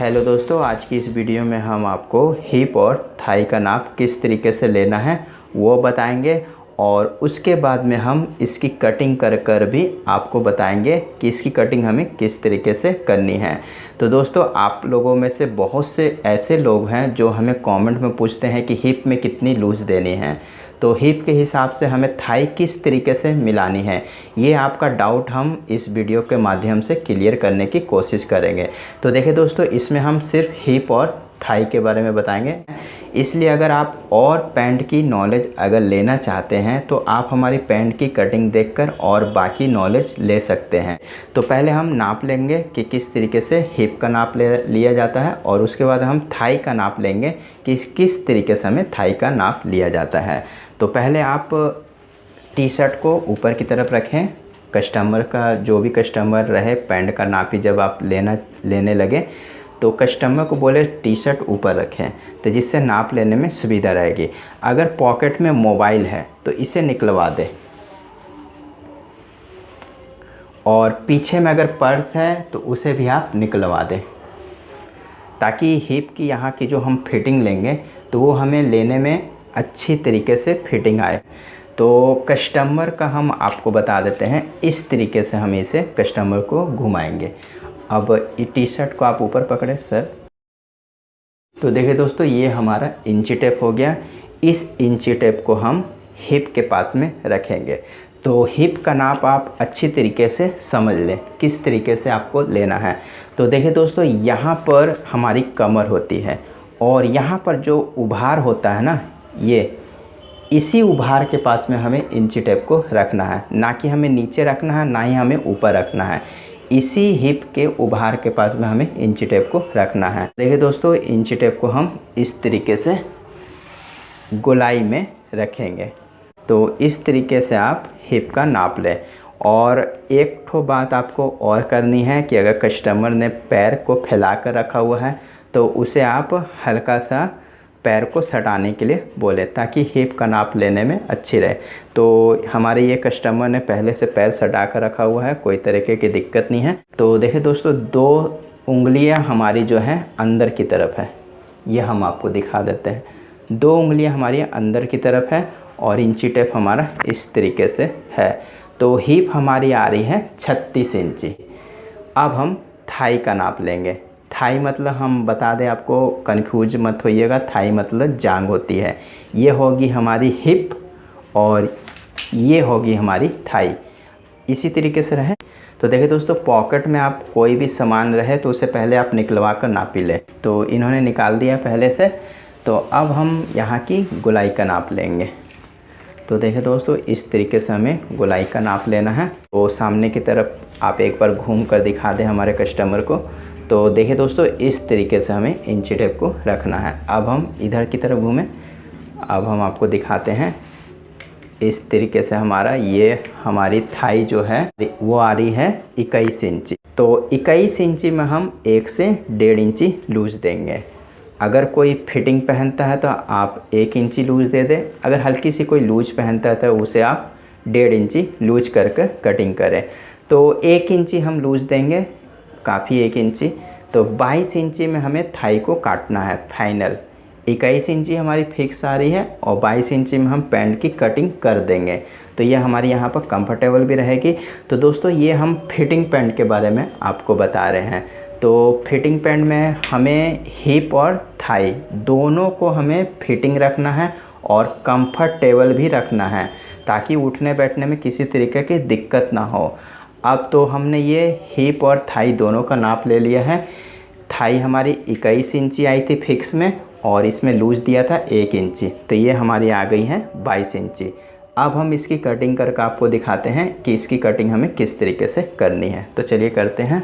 Hello दोस्तों, आज की इस वीडियो में हम आपको हिप और थाई का नाप किस तरीके से लेना है वो बताएंगे और उसके बाद में हम इसकी कटिंग कर भी आपको बताएंगे कि इसकी कटिंग हमें किस तरीके से करनी है। तो दोस्तों, आप लोगों में से बहुत से ऐसे लोग हैं जो हमें कमेंट में पूछते हैं कि हिप में कितनी लूज़ देनी है, तो हिप के हिसाब से हमें थाई किस तरीके से मिलानी है। ये आपका डाउट हम इस वीडियो के माध्यम से क्लियर करने की कोशिश करेंगे। तो देखिए दोस्तों, इसमें हम सिर्फ हिप और थाई के बारे में बताएंगे, इसलिए अगर आप और पैंट की नॉलेज अगर लेना चाहते हैं तो आप हमारी पैंट की कटिंग देखकर और बाकी नॉलेज ले सकते हैं। तो पहले हम नाप लेंगे कि किस तरीके से हिप का नाप लिया जाता है और उसके बाद हम थाई का नाप लेंगे कि किस तरीके से हमें थाई का नाप लिया जाता है। तो पहले आप टी शर्ट को ऊपर की तरफ रखें। कस्टमर का जो भी कस्टमर रहे, पैंट का नापी जब आप लेने लगे तो कस्टमर को बोले टी शर्ट ऊपर रखें, तो जिससे नाप लेने में सुविधा रहेगी। अगर पॉकेट में मोबाइल है तो इसे निकलवा दें, और पीछे में अगर पर्स है तो उसे भी आप निकलवा दें, ताकि हिप की यहाँ की जो हम फिटिंग लेंगे तो वो हमें लेने में अच्छी तरीके से फिटिंग आए। तो कस्टमर का हम आपको बता देते हैं, इस तरीके से हम इसे कस्टमर को घुमाएंगे। अब ये टी शर्ट को आप ऊपर पकड़े सर। तो देखिए दोस्तों, ये हमारा इंची टेप हो गया। इस इंची टेप को हम हिप के पास में रखेंगे। तो हिप का नाप आप अच्छी तरीके से समझ लें किस तरीके से आपको लेना है। तो देखिए दोस्तों, यहाँ पर हमारी कमर होती है और यहाँ पर जो उभार होता है ना, ये इसी उभार के पास में हमें इंची टेप को रखना है। ना कि हमें नीचे रखना है, ना ही हमें ऊपर रखना है। इसी हिप के उभार के पास में हमें इंची टेप को रखना है। देखिए दोस्तों, इंची टेप को हम इस तरीके से गोलाई में रखेंगे। तो इस तरीके से आप हिप का नाप लें। और एक ठो बात आपको और करनी है कि अगर कस्टमर ने पैर को फैला कर रखा हुआ है तो उसे आप हल्का सा पैर को सटाने के लिए बोले, ताकि हिप का नाप लेने में अच्छी रहे। तो हमारे ये कस्टमर ने पहले से पैर सटा कर रखा हुआ है, कोई तरीके की दिक्कत नहीं है। तो देखिए दोस्तों, 2 उंगलियां हमारी जो हैं अंदर की तरफ है, ये हम आपको दिखा देते हैं। 2 उंगलियां हमारी अंदर की तरफ है और इंची टेप हमारा इस तरीके से है। तो हिप हमारी आ रही है 36 इंची। अब हम थाई का नाप लेंगे। थाई मतलब हम बता दें आपको, कन्फ्यूज मत होइएगा, थाई मतलब जांग होती है। ये होगी हमारी हिप और ये होगी हमारी थाई। इसी तरीके से रहे। तो देखिए दोस्तों, पॉकेट में आप कोई भी सामान रहे तो उसे पहले आप निकलवा कर नापी लें। तो इन्होंने निकाल दिया पहले से। तो अब हम यहाँ की गोलाई का नाप लेंगे। तो देखिए दोस्तों, इस तरीके से हमें गोलाई का नाप लेना है। तो सामने की तरफ आप एक बार घूम कर दिखा दें हमारे कस्टमर को। तो देखिए दोस्तों, इस तरीके से हमें इंची टेप को रखना है। अब हम इधर की तरफ घूमें। अब हम आपको दिखाते हैं, इस तरीके से ये हमारी थाई जो है वो आ रही है 21 इंची। तो 21 इंची में हम 1 से 1.5 इंची लूज़ देंगे। अगर कोई फिटिंग पहनता है तो आप 1 इंची लूज़ दे दें। अगर हल्की सी कोई लूज पहनता है तो उसे आप 1.5 इंची लूज करके कटिंग करें। तो 1 इंची हम लूज़ देंगे, काफ़ी 1 इंची। तो 22 इंची में हमें थाई को काटना है फाइनल। 21 इंची हमारी फिक्स आ रही है और 22 इंची में हम पैंट की कटिंग कर देंगे। तो ये हमारी यहाँ पर कंफर्टेबल भी रहेगी। तो दोस्तों, ये हम फिटिंग पैंट के बारे में आपको बता रहे हैं। तो फिटिंग पैंट में हमें हिप और थाई दोनों को हमें फिटिंग रखना है और कंफर्टेबल भी रखना है, ताकि उठने बैठने में किसी तरीके की दिक्कत ना हो। अब तो हमने ये हिप और थाई दोनों का नाप ले लिया है। थाई हमारी 21 इंची आई थी फिक्स में और इसमें लूज़ दिया था 1 इंची, तो ये हमारी आ गई है 22 इंची। अब हम इसकी कटिंग करके आपको दिखाते हैं कि इसकी कटिंग हमें किस तरीके से करनी है। तो चलिए करते हैं।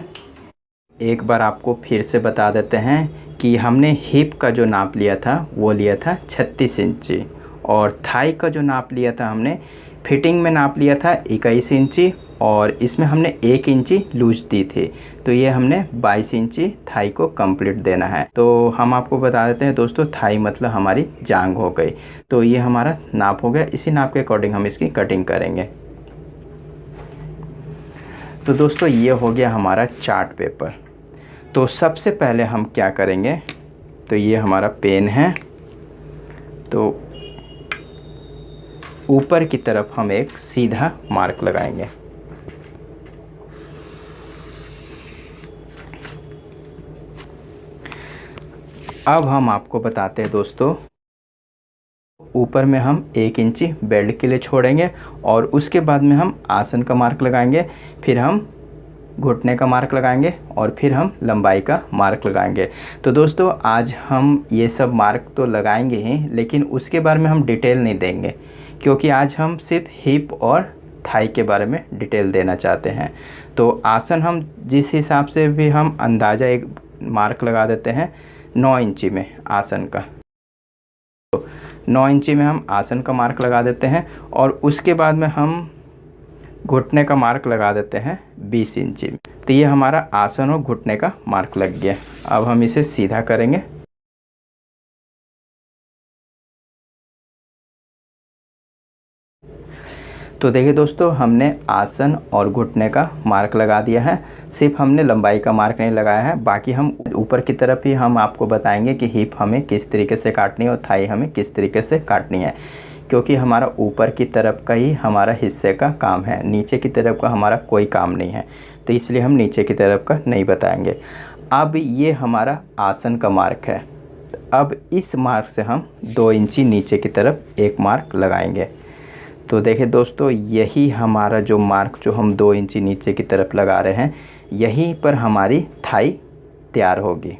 एक बार आपको फिर से बता देते हैं कि हमने हिप का जो नाप लिया था वो लिया था 36 इंची और थाई का जो नाप लिया था हमने फिटिंग में नाप लिया था 21 इंची और इसमें हमने 1 इंची लूज दी थी। तो ये हमने 22 इंची थाई को कंप्लीट देना है। तो हम आपको बता देते हैं दोस्तों, थाई मतलब हमारी जांग हो गई। तो ये हमारा नाप हो गया। इसी नाप के अकॉर्डिंग हम इसकी कटिंग करेंगे। तो दोस्तों, ये हो गया हमारा चार्ट पेपर। तो सबसे पहले हम क्या करेंगे, तो ये हमारा पेन है, तो ऊपर की तरफ हम एक सीधा मार्क लगाएंगे। अब हम आपको बताते हैं दोस्तों, ऊपर में हम 1 इंची बेल्ट के लिए छोड़ेंगे और उसके बाद में हम आसन का मार्क लगाएंगे, फिर हम घुटने का मार्क लगाएंगे और फिर हम लंबाई का मार्क लगाएंगे। तो दोस्तों आज हम ये सब मार्क तो लगाएंगे ही, लेकिन उसके बारे में हम डिटेल नहीं देंगे, क्योंकि आज हम सिर्फ हिप और थाई के बारे में डिटेल देना चाहते हैं। तो आसन हम जिस हिसाब से भी हम अंदाज़ा एक मार्क लगा देते हैं 9 इंची में आसन का, तो 9 इंची में हम आसन का मार्क लगा देते हैं और उसके बाद में हम घुटने का मार्क लगा देते हैं 20 इंची में। तो ये हमारा आसन और घुटने का मार्क लग गया। अब हम इसे सीधा करेंगे। तो देखिए दोस्तों, हमने आसन और घुटने का मार्क लगा दिया है, सिर्फ हमने लंबाई का मार्क नहीं लगाया है। बाकी हम ऊपर की तरफ ही हम आपको बताएंगे कि हिप हमें किस तरीके से काटनी है और थाई हमें किस तरीके से काटनी है, क्योंकि हमारा ऊपर की तरफ का ही हमारा हिस्से का काम है, नीचे की तरफ का हमारा कोई काम नहीं है, तो इसलिए हम नीचे की तरफ का नहीं बताएंगे। अब ये हमारा आसन का मार्क है। अब इस मार्क से हम 2 इंची नीचे की तरफ एक मार्क लगाएंगे। तो देखिए दोस्तों, यही हमारा जो मार्क जो हम 2 इंची नीचे की तरफ लगा रहे हैं, यहीं पर हमारी थाई तैयार होगी।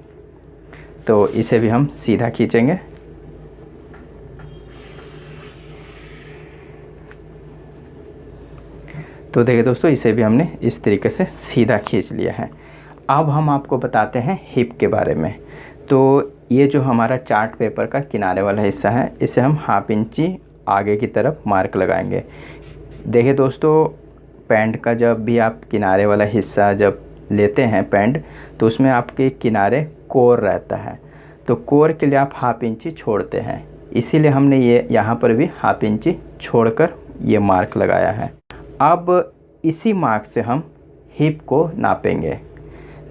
तो इसे भी हम सीधा खींचेंगे। तो देखिए दोस्तों, इसे भी हमने इस तरीके से सीधा खींच लिया है। अब हम आपको बताते हैं हिप के बारे में। तो ये जो हमारा चार्ट पेपर का किनारे वाला हिस्सा है, इसे हम 1/2 इंची आगे की तरफ मार्क लगाएंगे। देखिए दोस्तों, पैंट का जब भी आप किनारे वाला हिस्सा जब लेते हैं पैंट, तो उसमें आपके किनारे कोर रहता है, तो कोर के लिए आप 1/2 इंची छोड़ते हैं, इसीलिए हमने ये यहाँ पर भी 1/2 इंची छोड़कर ये मार्क लगाया है। अब इसी मार्क से हम हिप को नापेंगे।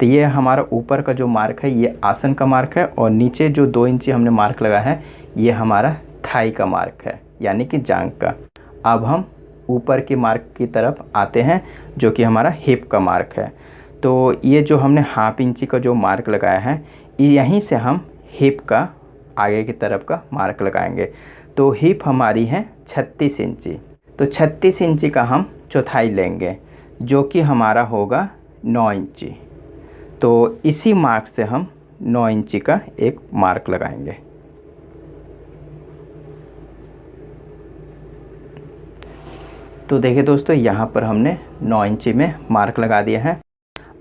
तो ये हमारा ऊपर का जो मार्क है ये आसन का मार्क है, और नीचे जो 2 इंची हमने मार्क लगाया है ये हमारा थाई का मार्क है, यानी कि जांघ का। अब हम ऊपर के मार्क की तरफ आते हैं, जो कि हमारा हिप का मार्क है। तो ये जो हमने 1/2 इंची का जो मार्क लगाया है, यहीं से हम हिप का आगे की तरफ का मार्क लगाएंगे। तो हिप हमारी है 36 इंची, तो 36 इंची का हम चौथाई लेंगे, जो कि हमारा होगा 9 इंची। तो इसी मार्क से हम 9 इंची का एक मार्क लगाएंगे। तो देखिए दोस्तों, यहाँ पर हमने 9 इंची में मार्क लगा दिया है।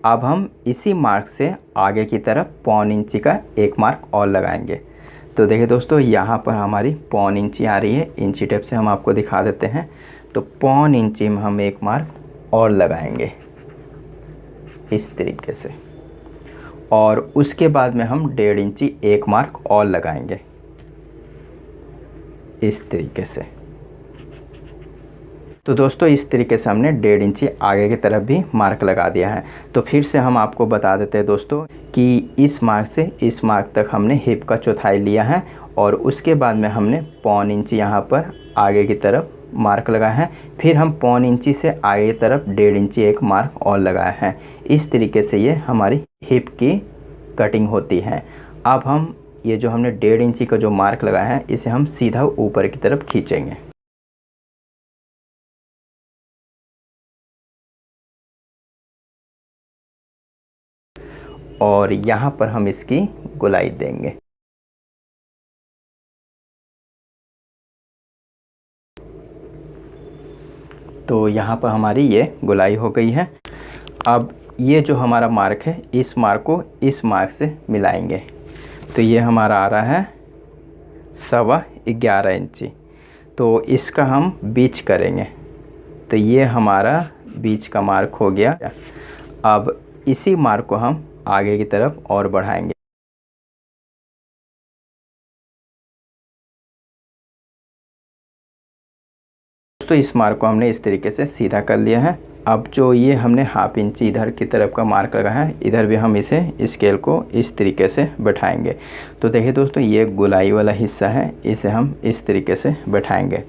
अब हम इसी मार्क से आगे की तरफ 1/4 इंची का एक मार्क और लगाएंगे। तो देखिए दोस्तों, यहाँ पर हमारी 1/4 इंची आ रही है, इंची टेप से हम आपको दिखा देते हैं। तो 1/4 इंची में हम एक मार्क और लगाएंगे इस तरीके से, और उसके बाद में हम 1.5 इंची एक मार्क और लगाएंगे इस तरीके से। तो दोस्तों, इस तरीके से हमने 1.5 इंची आगे की तरफ भी मार्क लगा दिया है। तो फिर से हम आपको बता देते हैं दोस्तों कि इस मार्क से इस मार्क तक हमने हिप का चौथाई लिया है, और उसके बाद में हमने 1/4 इंची यहाँ पर आगे की तरफ मार्क लगाया है, फिर हम 1/4 इंची से आगे की तरफ 1.5 इंची एक मार्क और लगाया है। इस तरीके से ये हमारी हिप की कटिंग होती है। अब हम ये जो हमने 1.5 इंची का जो मार्क लगाया है, इसे हम सीधा ऊपर की तरफ खींचेंगे। और यहाँ पर हम इसकी गोलाई देंगे। तो यहाँ पर हमारी ये गोलाई हो गई है। अब ये जो हमारा मार्क है, इस मार्क को इस मार्क से मिलाएंगे। तो ये हमारा आ रहा है 11.25 इंची। तो इसका हम बीच करेंगे, तो ये हमारा बीच का मार्क हो गया। अब इसी मार्क को हम आगे की तरफ और बढ़ाएंगे। तो इस मार्क को हमने इस तरीके से सीधा कर लिया है। अब जो ये हमने हाफ इंची इधर की तरफ का मार्क लगा है, इधर भी हम इसे स्केल को इस तरीके से बैठाएंगे। तो देखिए दोस्तों, ये गोलाई वाला हिस्सा है, इसे हम इस तरीके से बैठाएंगे।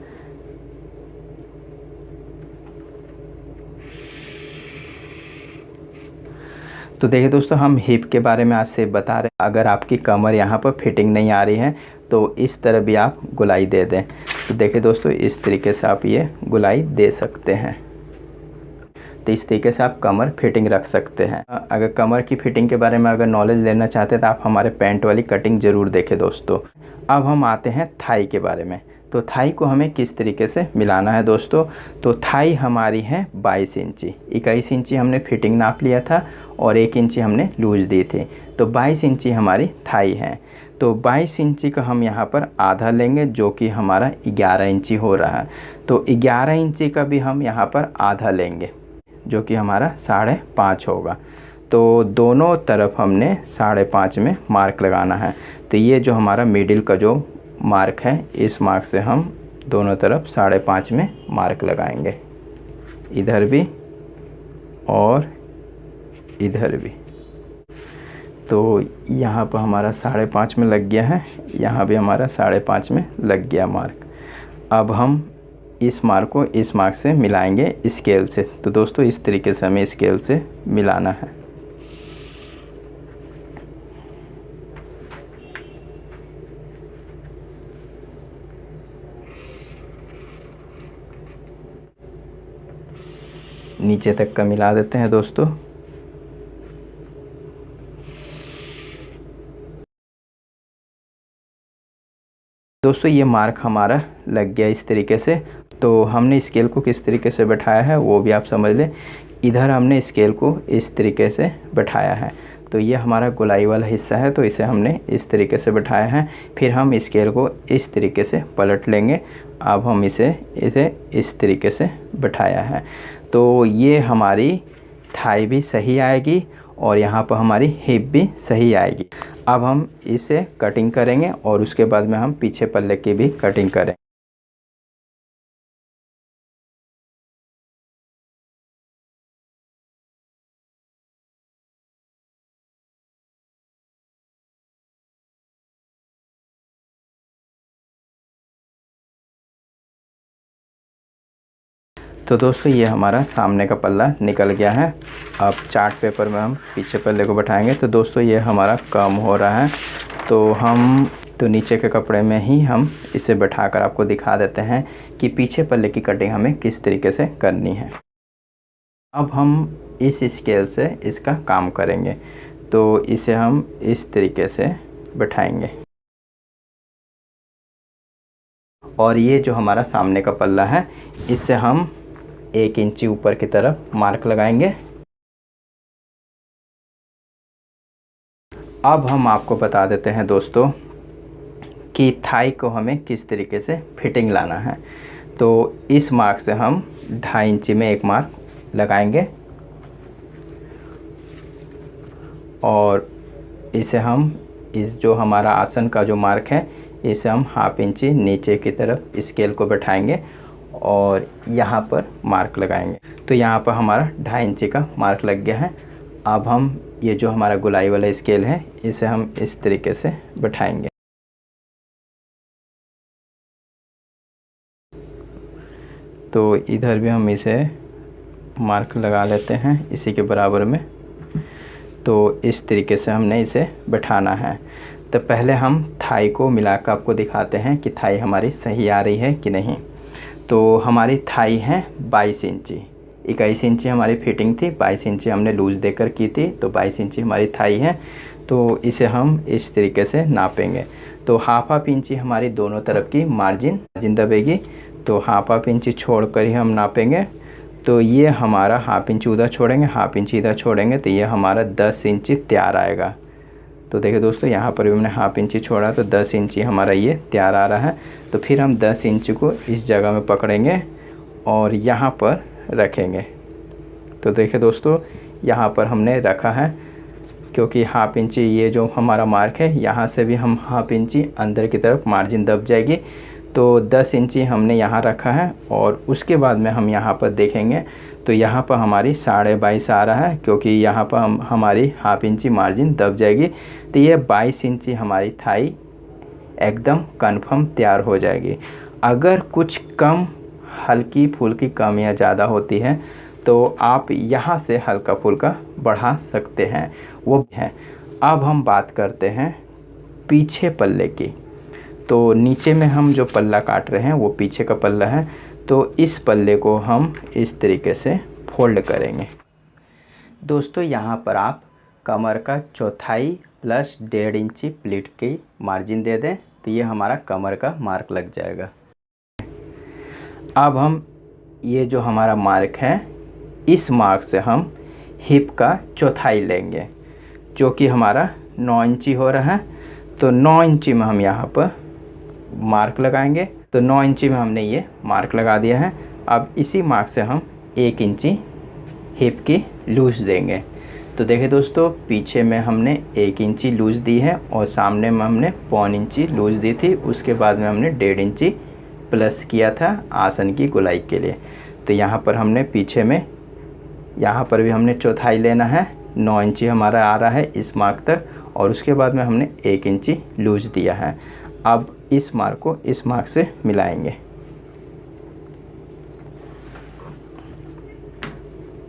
तो देखिए दोस्तों, हम हिप के बारे में आज से बता रहे हैं। अगर आपकी कमर यहाँ पर फिटिंग नहीं आ रही है तो इस तरह भी आप गोलाई दे दें। तो देखिए दोस्तों, इस तरीके से आप ये गोलाई दे सकते हैं। तो इस तरीके से आप कमर फिटिंग रख सकते हैं। अगर कमर की फिटिंग के बारे में अगर नॉलेज लेना चाहते हैं तो आप हमारे पैंट वाली कटिंग ज़रूर देखें दोस्तों। अब हम आते हैं थाई के बारे में। तो थाई को हमें किस तरीके से मिलाना है दोस्तों। तो थाई हमारी है 22 इंची। 21 इंची हमने फिटिंग नाप लिया था और 1 इंची हमने लूज दी थी। तो 22 इंची हमारी थाई है। तो 22 इंची का हम यहाँ पर आधा लेंगे, जो कि हमारा 11 इंची हो रहा है। तो 11 इंची का भी हम यहाँ पर आधा लेंगे, जो कि हमारा 5.5 होगा। तो दोनों तरफ हमने 5.5 में मार्क लगाना है। तो ये जो हमारा मिडिल का जो मार्क है, इस मार्क से हम दोनों तरफ 5.5 में मार्क लगाएंगे, इधर भी और इधर भी। तो यहाँ पर हमारा 5.5 में लग गया है, यहाँ भी हमारा 5.5 में लग गया मार्क। अब हम इस मार्क को इस मार्क से मिलाएंगे स्केल से। तो दोस्तों, इस तरीके से हमें स्केल से मिलाना है। नीचे तक का मिला देते हैं दोस्तों। दोस्तों, ये मार्क हमारा लग गया इस तरीके से। तो हमने स्केल को किस तरीके से बैठाया है वो भी आप समझ लें। इधर हमने स्केल को इस तरीके से बैठाया है। तो ये हमारा गोलाई वाला हिस्सा है, तो इसे हमने इस तरीके से बैठाया है। फिर हम स्केल को इस तरीके से पलट लेंगे। अब हम इसे इस तरीके से बैठाया है। तो ये हमारी थाई भी सही आएगी और यहाँ पर हमारी हिप भी सही आएगी। अब हम इसे कटिंग करेंगे और उसके बाद में हम पीछे पल्ले की भी कटिंग करें। तो दोस्तों, ये हमारा सामने का पल्ला निकल गया है। अब चार्ट पेपर में हम पीछे पल्ले को बैठाएंगे। तो दोस्तों, ये हमारा कम हो रहा है, तो हम नीचे के कपड़े में ही हम इसे बैठाकर आपको दिखा देते हैं कि पीछे पल्ले की कटिंग हमें किस तरीके से करनी है। अब हम इस स्केल से इसका काम करेंगे। तो इसे हम इस तरीके से बैठाएंगे और ये जो हमारा सामने का पल्ला है, इससे हम 1 इंची ऊपर की तरफ मार्क लगाएंगे। अब हम आपको बता देते हैं दोस्तों कि थाई को हमें किस तरीके से फिटिंग लाना है। तो इस मार्क से हम 2.5 इंची में एक मार्क लगाएंगे और इसे हम इस जो हमारा आसन का जो मार्क है, इसे हम 1/2 इंची नीचे की तरफ स्केल को बैठाएंगे और यहाँ पर मार्क लगाएंगे। तो यहाँ पर हमारा 2.5 इंची का मार्क लग गया है। अब हम ये जो हमारा गोलाई वाला स्केल है, इसे हम इस तरीके से बैठाएंगे। तो इधर भी हम इसे मार्क लगा लेते हैं इसी के बराबर में। तो इस तरीके से हमने इसे बैठाना है। तो पहले हम थाई को मिलाकर आपको दिखाते हैं कि थाई हमारी सही आ रही है कि नहीं। तो हमारी थाई है 22 इंची। 21 इंची हमारी फिटिंग थी, 22 इंची हमने लूज़ देकर की थी। तो 22 इंची हमारी थाई है। तो इसे हम इस तरीके से नापेंगे। तो 1/2 इंची हमारी दोनों तरफ की मार्जिन दबेगी। तो 1/2 इंची छोड़कर ही हम नापेंगे। तो ये हमारा 1/2 इंची उधर छोड़ेंगे, 1/2 इंची इधर छोड़ेंगे, तो ये हमारा 10 इंची तैयार आएगा। तो देखिए दोस्तों, यहाँ पर भी हमने 1/2 इंची छोड़ा, तो 10 इंची हमारा ये तैयार आ रहा है। तो फिर हम 10 इंची को इस जगह में पकड़ेंगे और यहाँ पर रखेंगे। तो देखिए दोस्तों, यहाँ पर हमने रखा है, क्योंकि 1/2 इंची ये जो हमारा मार्क है, यहाँ से भी हम 1/2 इंची अंदर की तरफ मार्जिन दब जाएगी। तो 10 इंची हमने यहाँ रखा है और उसके बाद में हम यहाँ पर देखेंगे तो यहाँ पर हमारी 22.5 आ रहा है, क्योंकि यहाँ पर हमारी हाफ इंची मार्जिन दब जाएगी। तो ये 22 इंची हमारी थाई एकदम कंफर्म तैयार हो जाएगी। अगर कुछ कम हल्की फुल्की कम या ज़्यादा होती है तो आप यहाँ से हल्का फुल्का बढ़ा सकते हैं, वो है। अब हम बात करते हैं पीछे पल्ले की। तो नीचे में हम जो पल्ला काट रहे हैं वो पीछे का पल्ला है, तो इस पल्ले को हम इस तरीके से फोल्ड करेंगे। दोस्तों यहाँ पर आप कमर का चौथाई प्लस 1.5 इंची प्लीट की मार्जिन दे दें, तो ये हमारा कमर का मार्क लग जाएगा। अब हम ये जो हमारा मार्क है, इस मार्क से हम हिप का चौथाई लेंगे, जो कि हमारा 9 इंची हो रहा है। तो 9 इंची में हम यहाँ पर मार्क लगाएंगे। तो 9 इंची में हमने ये मार्क लगा दिया है। अब इसी मार्क से हम 1 इंची हिप की लूज़ देंगे। तो देखिए दोस्तों, पीछे में हमने 1 इंची लूज़ दी है और सामने में हमने 1.25 इंची लूज़ दी थी। उसके बाद में हमने 1.5 इंची प्लस किया था आसन की गोलाई के लिए। तो यहाँ पर हमने पीछे में, यहाँ पर भी हमने चौथाई लेना है। 9 इंची हमारा आ रहा है इस मार्क तक, और उसके बाद में हमने 1 इंची लूज़ दिया है। अब इस मार्क को इस मार्क से मिलाएंगे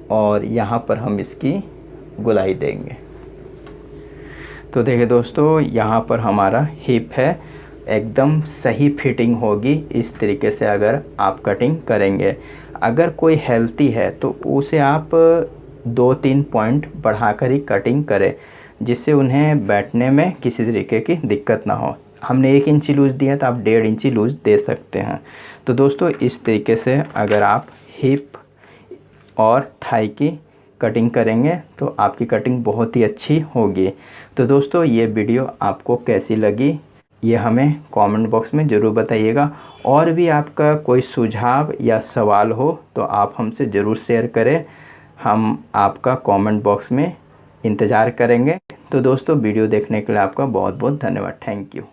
और यहाँ पर हम इसकी गोलाई देंगे। तो देखिए दोस्तों, यहाँ पर हमारा हिप है, एकदम सही फिटिंग होगी इस तरीके से अगर आप कटिंग करेंगे। अगर कोई हेल्थी है तो उसे आप 2-3 पॉइंट बढ़ाकर ही कटिंग करें, जिससे उन्हें बैठने में किसी तरीके की दिक्कत ना हो। हमने 1 इंची लूज़ दिया तो आप 1.5 इंची लूज़ दे सकते हैं। तो दोस्तों इस तरीके से अगर आप हिप और थाई की कटिंग करेंगे तो आपकी कटिंग बहुत ही अच्छी होगी। तो दोस्तों ये वीडियो आपको कैसी लगी ये हमें कमेंट बॉक्स में ज़रूर बताइएगा। और भी आपका कोई सुझाव या सवाल हो तो आप हमसे ज़रूर शेयर करें, हम आपका कमेंट बॉक्स में इंतज़ार करेंगे। तो दोस्तों वीडियो देखने के लिए आपका बहुत बहुत धन्यवाद। Thank you.